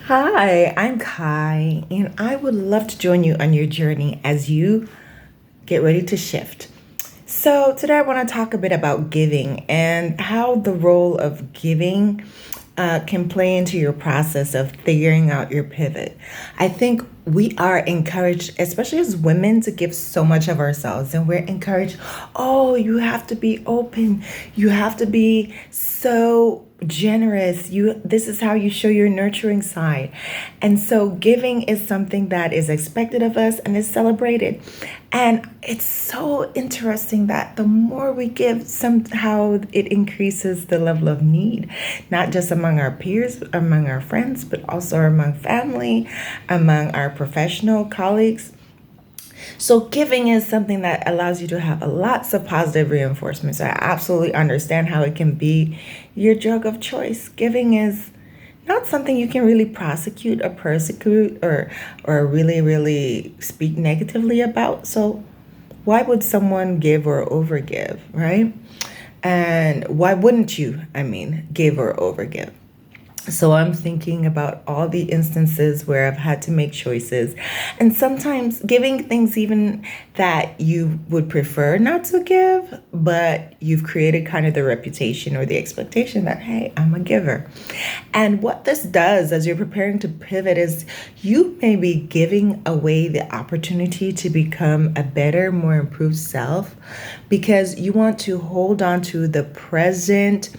Hi, I'm Kai, and I would love to join you on your journey as you get ready to shift. So, today I want to talk a bit about giving and how the role of giving can play into your process of figuring out your pivot. I think we are encouraged, especially as women, to give so much of ourselves, and we're encouraged, oh, you have to be open, you have to be so generous, this is how you show your nurturing side. And so giving is something that is expected of us and is celebrated. And it's so interesting that the more we give, somehow it increases the level of need, not just among our peers, among our friends, but also among family, among our professional colleagues. So giving is something that allows you to have lots of positive reinforcement. So I absolutely understand how it can be your drug of choice. Giving is not something you can really prosecute or persecute or really speak negatively about. So why would someone give or overgive, right? And why wouldn't you, give or overgive? So I'm thinking about all the instances where I've had to make choices, and sometimes giving things even that you would prefer not to give, but you've created kind of the reputation or the expectation that, hey, I'm a giver. And what this does as you're preparing to pivot is you may be giving away the opportunity to become a better, more improved self because you want to hold on to the present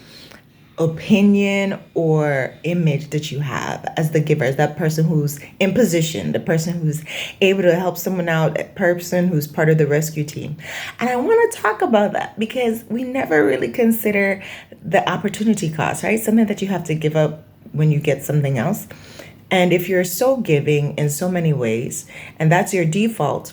opinion or image that you have as the giver, as that person who's in position, the person who's able to help someone out, a person who's part of the rescue team. And I want to talk about that because we never really consider the opportunity cost, right? Something that you have to give up when you get something else. And if you're so giving in so many ways, and that's your default,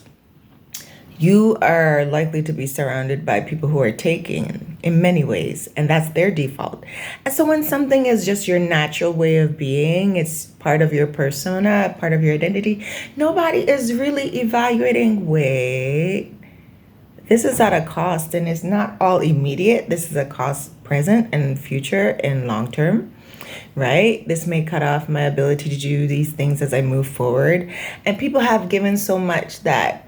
you are likely to be surrounded by people who are taking in many ways, and that's their default. And so when something is just your natural way of being, it's part of your persona, part of your identity, nobody is really evaluating, wait, this is at a cost, and it's not all immediate. This is a cost present and future and long term, right? This may cut off my ability to do these things as I move forward. And people have given so much that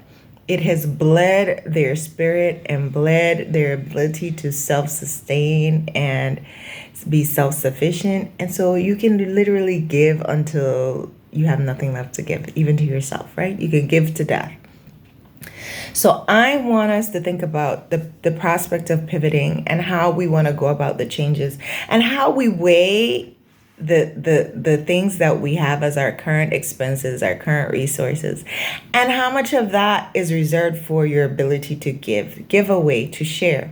it has bled their spirit and bled their ability to self-sustain and be self-sufficient. And so you can literally give until you have nothing left to give, even to yourself, right? You can give to death. So I want us to think about the prospect of pivoting and how we want to go about the changes and how we weigh the things that we have as our current expenses, our current resources, and how much of that is reserved for your ability to give away, to share,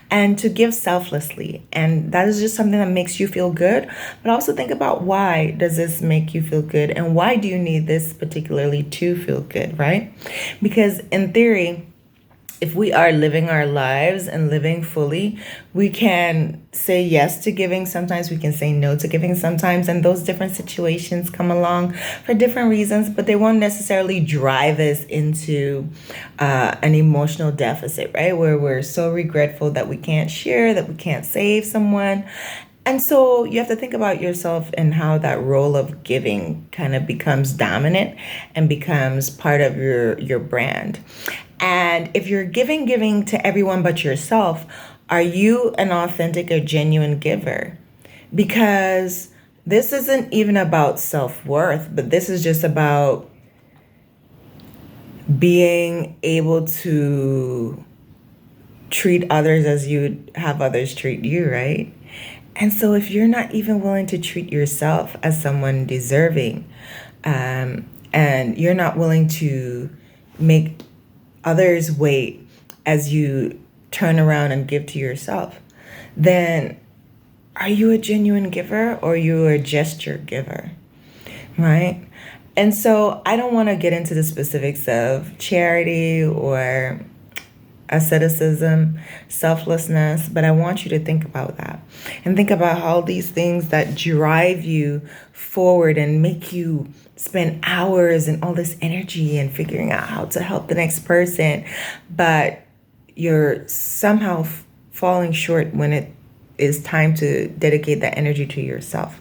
and to give selflessly. And that is just something that makes you feel good. But also think about, why does this make you feel good, and why do you need this particularly to feel good, right? Because in theory, if we are living our lives and living fully, we can say yes to giving. Sometimes we can say no to giving sometimes. And those different situations come along for different reasons, but they won't necessarily drive us into an emotional deficit, right? Where we're so regretful that we can't share, that we can't save someone. And so you have to think about yourself and how that role of giving kind of becomes dominant and becomes part of your brand. And if you're giving to everyone but yourself, are you an authentic or genuine giver? Because this isn't even about self-worth, but this is just about being able to treat others as you'd have others treat you, right? And so if you're not even willing to treat yourself as someone deserving, and you're not willing to make others wait as you turn around and give to yourself, then are you a genuine giver or are you a gesture giver, right? And so I don't want to get into the specifics of charity or asceticism, selflessness, but I want you to think about that and think about how these things that drive you forward and make you spend hours and all this energy and figuring out how to help the next person, but you're somehow falling short when it is time to dedicate that energy to yourself.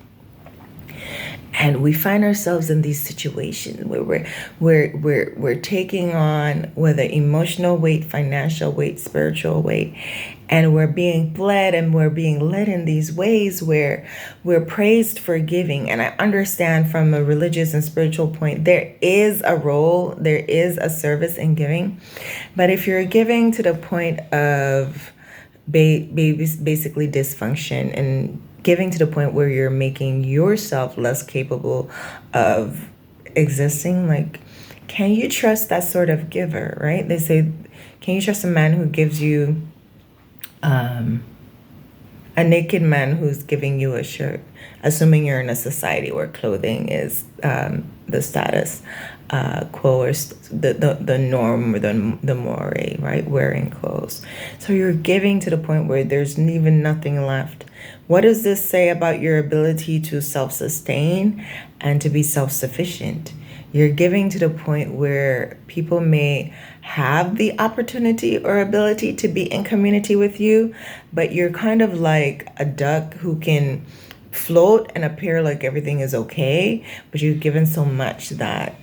And we find ourselves in these situations where we're taking on whether emotional weight, financial weight, spiritual weight, and we're being bled and we're being led in these ways where we're praised for giving. And I understand from a religious and spiritual point, there is a role, there is a service in giving. But if you're giving to the point of basically dysfunction and giving to the point where you're making yourself less capable of existing, like, can you trust that sort of giver, right? They say, can you trust a man who gives you a naked man who's giving you a shirt, assuming you're in a society where clothing is the status quo, or the norm, or the more, right? Wearing clothes. So you're giving to the point where there's even nothing left. What does this say about your ability to self-sustain and to be self-sufficient? You're giving to the point where people may have the opportunity or ability to be in community with you, but you're kind of like a duck who can float and appear like everything is okay, but you've given so much that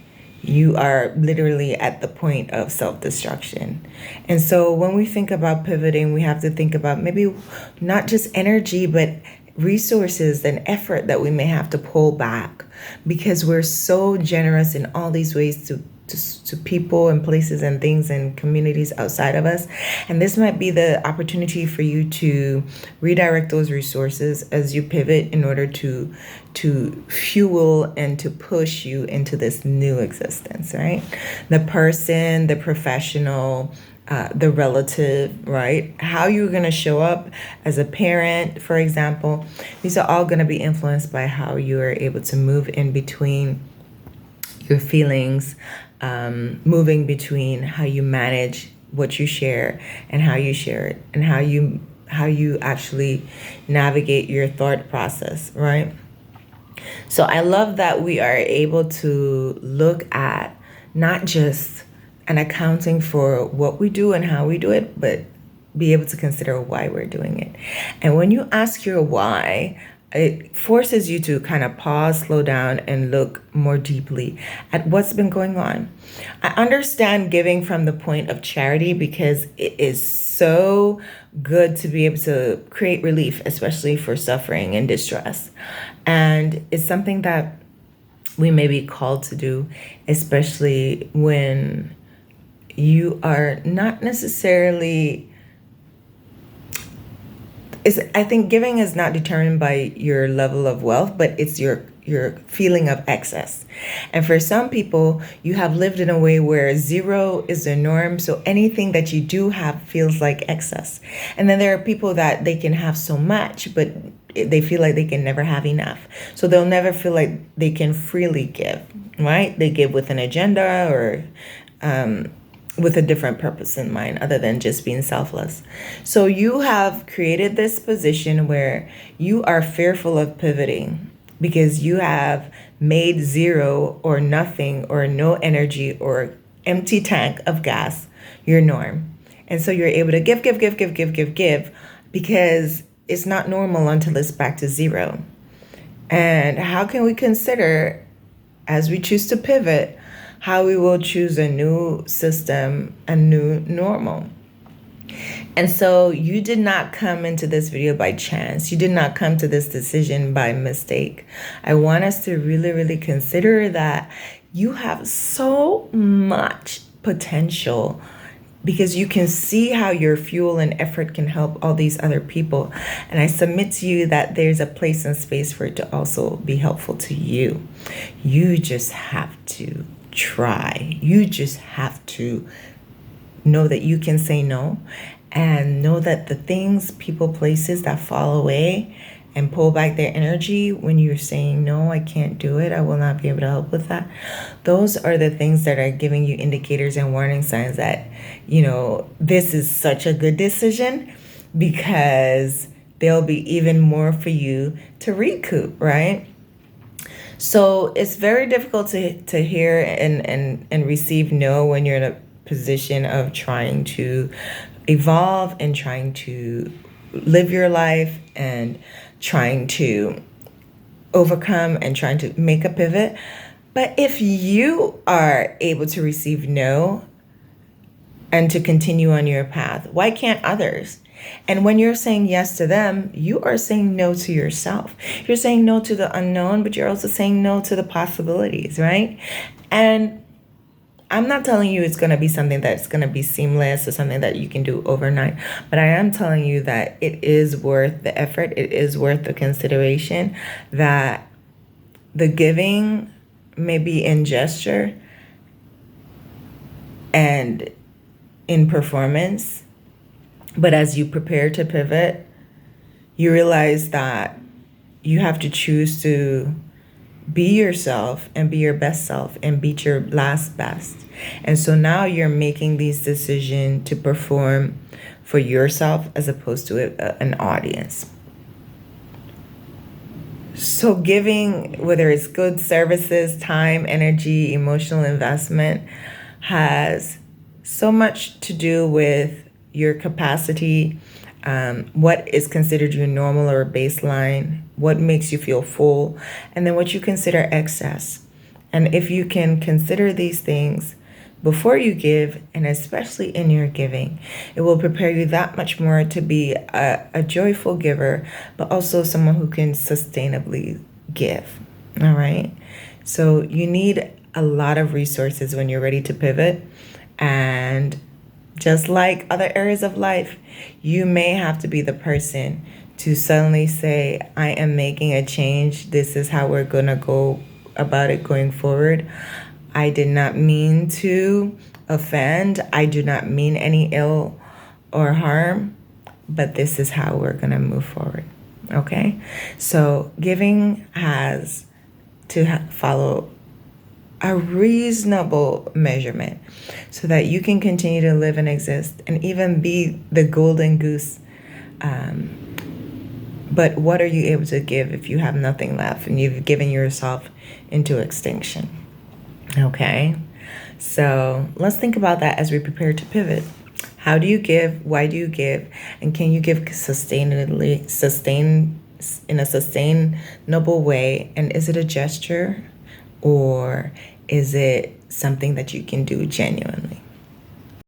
you are literally at the point of self-destruction. And so when we think about pivoting, we have to think about maybe not just energy, but resources and effort that we may have to pull back, because we're so generous in all these ways to people and places and things and communities outside of us. And this might be the opportunity for you to redirect those resources as you pivot in order to fuel and to push you into this new existence, right? The person, the professional, the relative, right? How you're going to show up as a parent, for example. These are all going to be influenced by how you are able to move in between your feelings, moving between how you manage what you share and how you share it, and how you actually navigate your thought process, right? So I love that we are able to look at not just an accounting for what we do and how we do it, but be able to consider why we're doing it. And when you ask your why, it forces you to kind of pause, slow down, and look more deeply at what's been going on. I understand giving from the point of charity because it is so good to be able to create relief, especially for suffering and distress. And it's something that we may be called to do, especially when you are not necessarily... I think giving is not determined by your level of wealth, but it's your feeling of excess. And for some people, you have lived in a way where zero is the norm, so anything that you do have feels like excess. And then there are people that they can have so much, but they feel like they can never have enough. So they'll never feel like they can freely give, right? They give with an agenda or with a different purpose in mind other than just being selfless. So you have created this position where you are fearful of pivoting because you have made zero or nothing or no energy or empty tank of gas your norm. And so you're able to give because it's not normal until it's back to zero. And how can we consider, as we choose to pivot, how we will choose a new system, a new normal? And so you did not come into this video by chance. You did not come to this decision by mistake. I want us to really, really consider that you have so much potential, because you can see how your fuel and effort can help all these other people. And I submit to you that there's a place and space for it to also be helpful to you. You just have to try. You just have to know that you can say no, and know that the things, people, places that fall away and pull back their energy when you're saying, no, I can't do it, I will not be able to help with that. Those are the things that are giving you indicators and warning signs that, this is such a good decision, because there'll be even more for you to recoup, right? So it's very difficult to hear and receive no when you're in a position of trying to evolve and trying to live your life and trying to overcome and trying to make a pivot. But if you are able to receive no and to continue on your path, why can't others? And when you're saying yes to them, you are saying no to yourself. You're saying no to the unknown, but you're also saying no to the possibilities, right? And I'm not telling you it's going to be something that's going to be seamless or something that you can do overnight, but I am telling you that it is worth the effort. It is worth the consideration, that the giving may be in gesture and in performance, but as you prepare to pivot, you realize that you have to choose to be yourself and be your best self and beat your last best. And so now you're making these decisions to perform for yourself as opposed to an audience. So giving, whether it's goods, services, time, energy, emotional investment, has so much to do with your capacity, what is considered your normal or baseline, what makes you feel full, and then what you consider excess. And if you can consider these things before you give, and especially in your giving, it will prepare you that much more to be a joyful giver, but also someone who can sustainably give. All right. So you need a lot of resources when you're ready to pivot. And just like other areas of life, you may have to be the person to suddenly say, I am making a change. This is how we're going to go about it going forward. I did not mean to offend. I do not mean any ill or harm, but this is how we're going to move forward. Okay? So giving has to follow a reasonable measurement so that you can continue to live and exist and even be the golden goose. But what are you able to give if you have nothing left and you've given yourself into extinction? Okay, so let's think about that as we prepare to pivot. How do you give? Why do you give? And can you give in a sustainable way? And is it a gesture, or is it something that you can do genuinely?